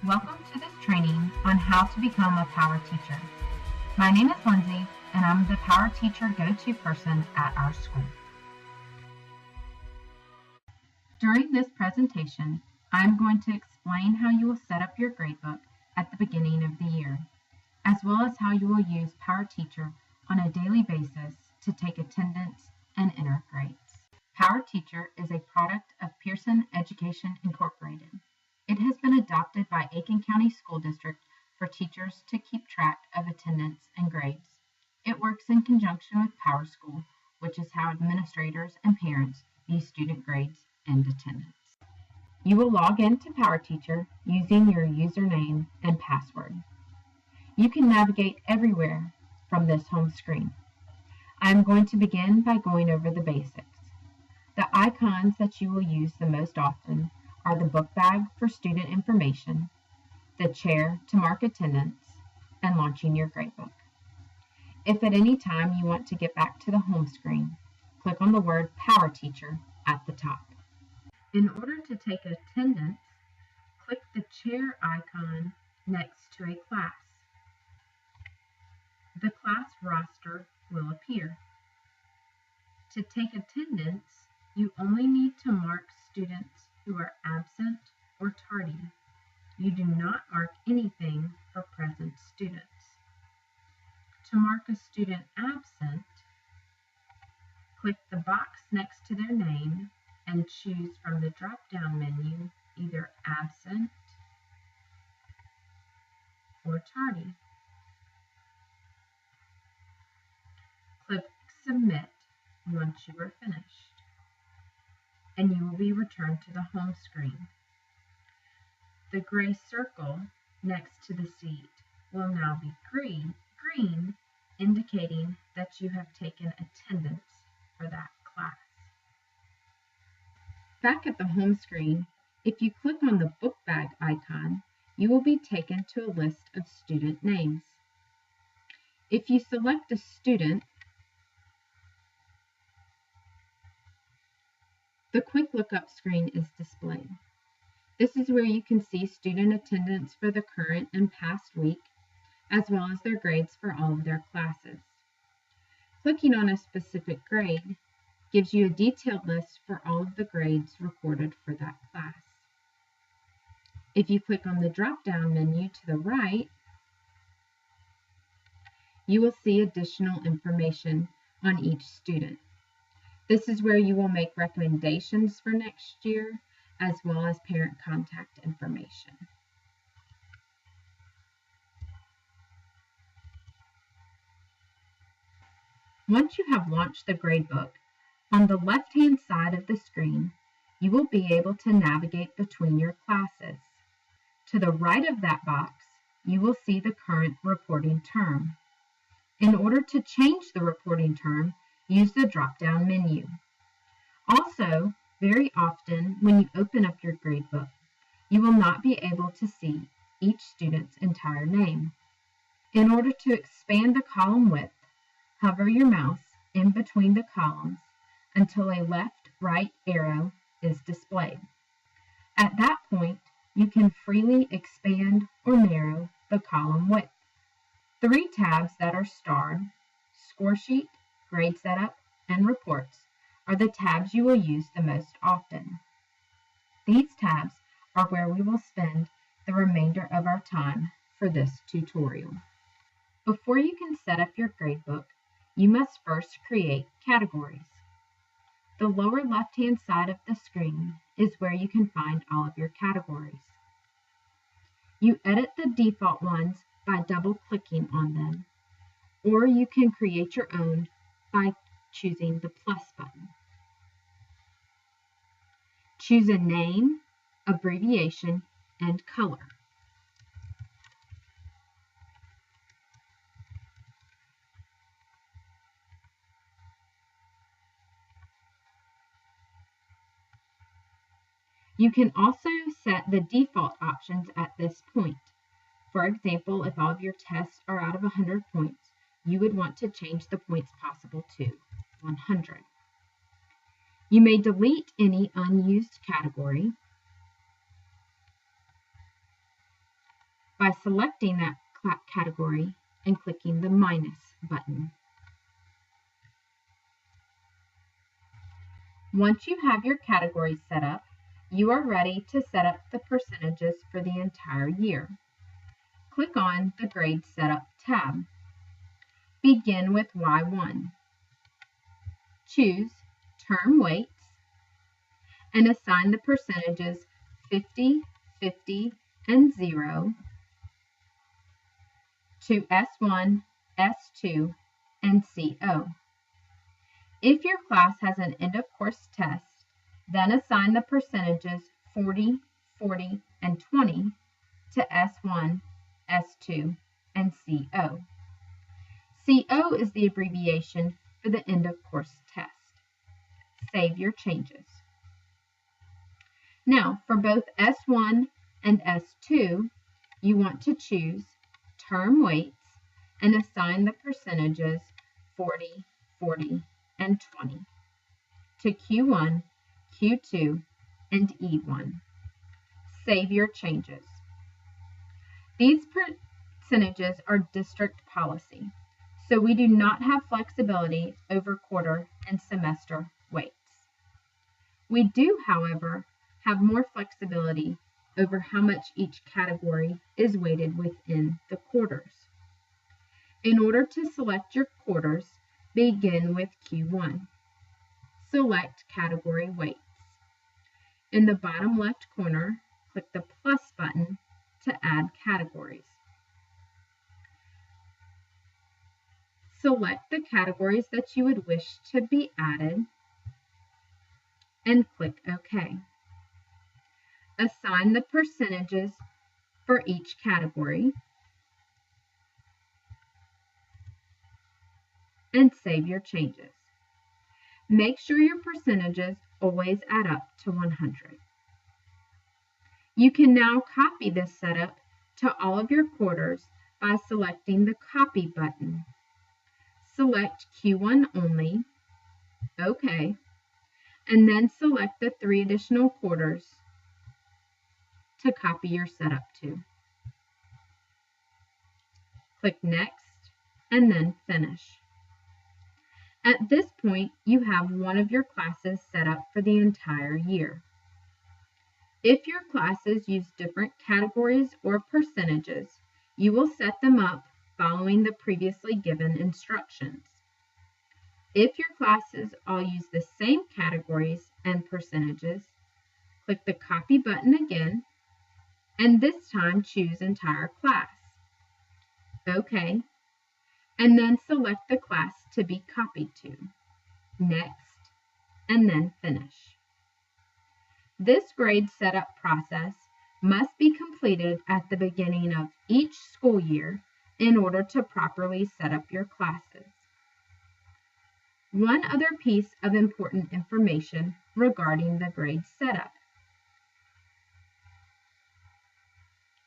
Welcome to this training on how to become a power teacher. My name is Lindsay, and I'm the power teacher go-to person at our school. During this presentation, I'm going to explain how you will set up your gradebook at the beginning of the year, as well as how you will use Power Teacher on a daily basis to take attendance and enter grades. Power Teacher is a product of Pearson Education Incorporated. It has been adopted by Aiken County School District for teachers to keep track of attendance and grades. It works in conjunction with PowerSchool, which is how administrators and parents view student grades and attendance. You will log into Power Teacher using your username and password. You can navigate everywhere from this home screen. I'm going to begin by going over the basics. The icons that you will use the most often are the book bag for student information, the chair to mark attendance, and launching your gradebook. If at any time you want to get back to the home screen, click on the word Power Teacher at the top. In order to take attendance, click the chair icon next to a class. The class roster will appear. To take attendance, you only need to mark students who are absent or tardy. You do not mark anything for present students. To mark a student absent, click the box next to their name and choose from the drop-down menu either absent or tardy. Click Submit once you are finished, and you will be returned to the home screen. The gray circle next to the seat will now be green, indicating that you have taken attendance for that class. Back at the home screen, if you click on the book bag icon, you will be taken to a list of student names. If you select a student, the quick lookup screen is displayed. This is where you can see student attendance for the current and past week, as well as their grades for all of their classes. Clicking on a specific grade gives you a detailed list for all of the grades recorded for that class. If you click on the drop-down menu to the right, you will see additional information on each student. This is where you will make recommendations for next year, as well as parent contact information. Once you have launched the gradebook, on the left-hand side of the screen, you will be able to navigate between your classes. To the right of that box, you will see the current reporting term. In order to change the reporting term, use the drop-down menu. Also, very often when you open up your gradebook, you will not be able to see each student's entire name. In order to expand the column width, hover your mouse in between the columns until a left-right arrow is displayed. At that point, you can freely expand or narrow the column width. 3 tabs that are starred, Score Sheet, Grade Setup, and Reports, are the tabs you will use the most often. These tabs are where we will spend the remainder of our time for this tutorial. Before you can set up your gradebook, you must first create categories. The lower left-hand side of the screen is where you can find all of your categories. You edit the default ones by double-clicking on them, or you can create your own by choosing the plus button. Choose a name, abbreviation, and color. You can also set the default options at this point. For example, if all of your tests are out of 100 points, you would want to change the points possible to 100. You may delete any unused category by selecting that category and clicking the minus button. Once you have your categories set up, you are ready to set up the percentages for the entire year. Click on the Grade Setup tab. Begin with Y1. Choose Term Weights and assign the percentages 50, 50, and 0 to S1, S2, and CO. If your class has an end-of-course test, then assign the percentages 40, 40, and 20 to S1, S2, and CO. CO is the abbreviation for the end-of-course test. Save your changes. Now, for both S1 and S2, you want to choose Term Weights and assign the percentages 40, 40, and 20 to Q1, Q2, and E1. Save your changes. These percentages are district policy, so we do not have flexibility over quarter and semester weights. We do, however, have more flexibility over how much each category is weighted within the quarters. In order to select your quarters, begin with Q1. Select Category Weights. In the bottom left corner, click the plus button to add categories. Select the categories that you would wish to be added and click OK. Assign the percentages for each category and save your changes. Make sure your percentages always add up to 100. You can now copy this setup to all of your quarters by selecting the Copy button. Select Q1 only, OK, and then select the 3 additional quarters to copy your setup to. Click Next and then Finish. At this point, you have one of your classes set up for the entire year. If your classes use different categories or percentages, you will set them up following the previously given instructions. If your classes all use the same categories and percentages, click the Copy button again, and this time choose Entire Class. OK, and then select the class to be copied to. Next, and then Finish. This grade setup process must be completed at the beginning of each school year in order to properly set up your classes. One other piece of important information regarding the grade setup.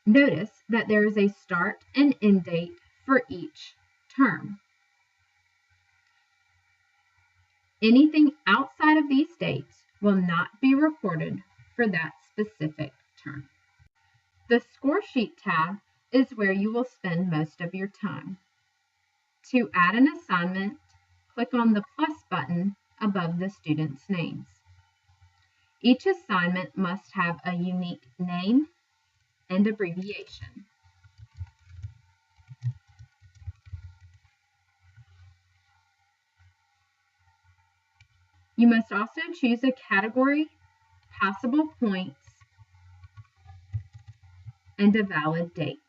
Notice that there is a start and end date for each term. Anything outside of these dates will not be recorded for that specific term. The Score Sheet tab is where you will spend most of your time. To add an assignment, click on the plus button above the students' names. Each assignment must have a unique name and abbreviation. You must also choose a category, possible points, and a valid date.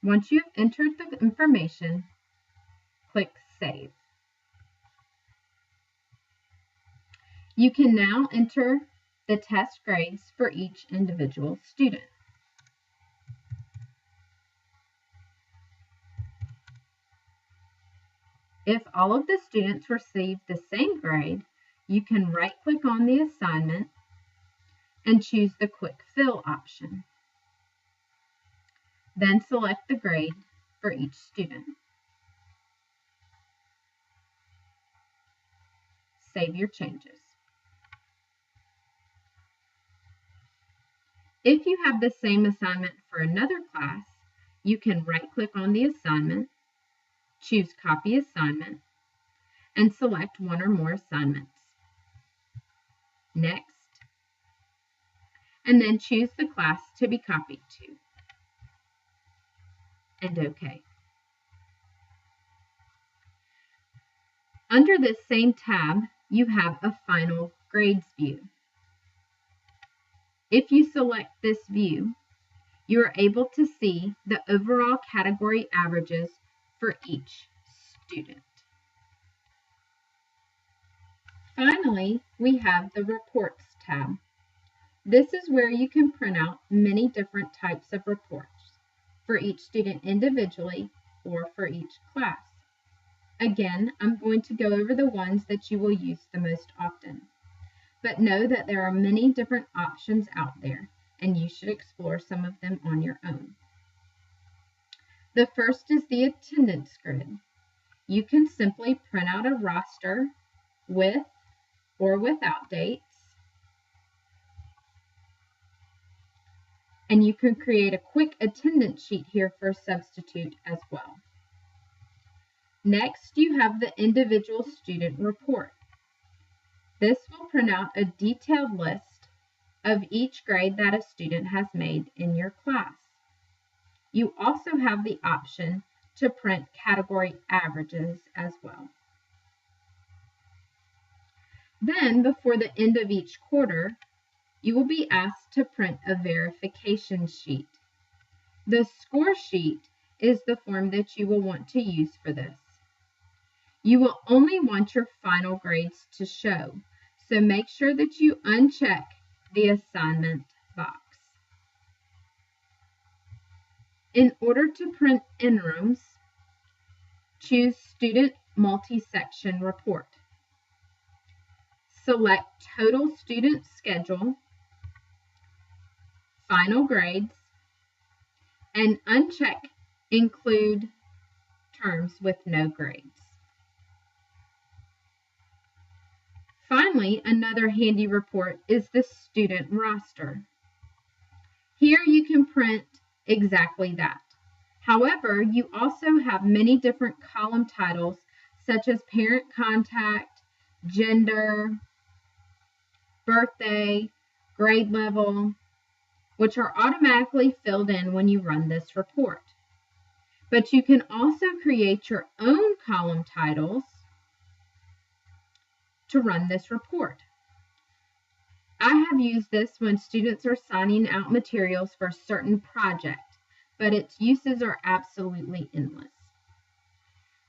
Once you have entered the information, click Save. You can now enter the test grades for each individual student. If all of the students receive the same grade, you can right-click on the assignment and choose the Quick Fill option. Then select the grade for each student. Save your changes. If you have the same assignment for another class, you can right-click on the assignment, choose Copy Assignment, and select one or more assignments. Next, and then choose the class to be copied to, and OK. Under this same tab, you have a Final Grades view. If you select this view, you are able to see the overall category averages for each student. Finally, we have the Reports tab. This is where you can print out many different types of reports for each student individually or for each class. Again, I'm going to go over the ones that you will use the most often. But know that there are many different options out there, and you should explore some of them on your own. The first is the attendance grid. You can simply print out a roster with or without dates, and you can create a quick attendance sheet here for substitute as well. Next, you have the individual student report. This will print out a detailed list of each grade that a student has made in your class. You also have the option to print category averages as well. Then, before the end of each quarter, you will be asked to print a verification sheet. The score sheet is the form that you will want to use for this. You will only want your final grades to show, so make sure that you uncheck the assignment box. In order to print interims, choose Student Multi-Section Report. Select Total Student Schedule, Final Grades, and uncheck Include Terms with no grades. Finally, another handy report is the student roster. Here you can print exactly that. However, you also have many different column titles such as parent contact, gender, birthday, grade level, which are automatically filled in when you run this report. But you can also create your own column titles to run this report. I have used this when students are signing out materials for a certain project, but its uses are absolutely endless.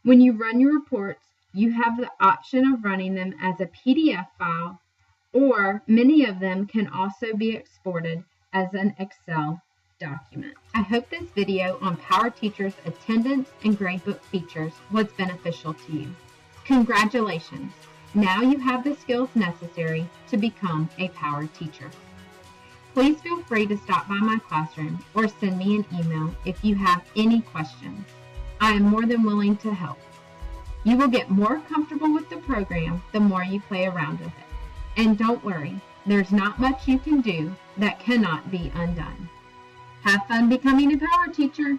When you run your reports, you have the option of running them as a PDF file, or many of them can also be exported as an Excel document. I hope this video on PowerTeacher's attendance and gradebook features was beneficial to you. Congratulations! Now you have the skills necessary to become a PowerTeacher. Please feel free to stop by my classroom or send me an email if you have any questions. I am more than willing to help. You will get more comfortable with the program the more you play around with it. And don't worry, there's not much you can do that cannot be undone. Have fun becoming a PowerTeacher.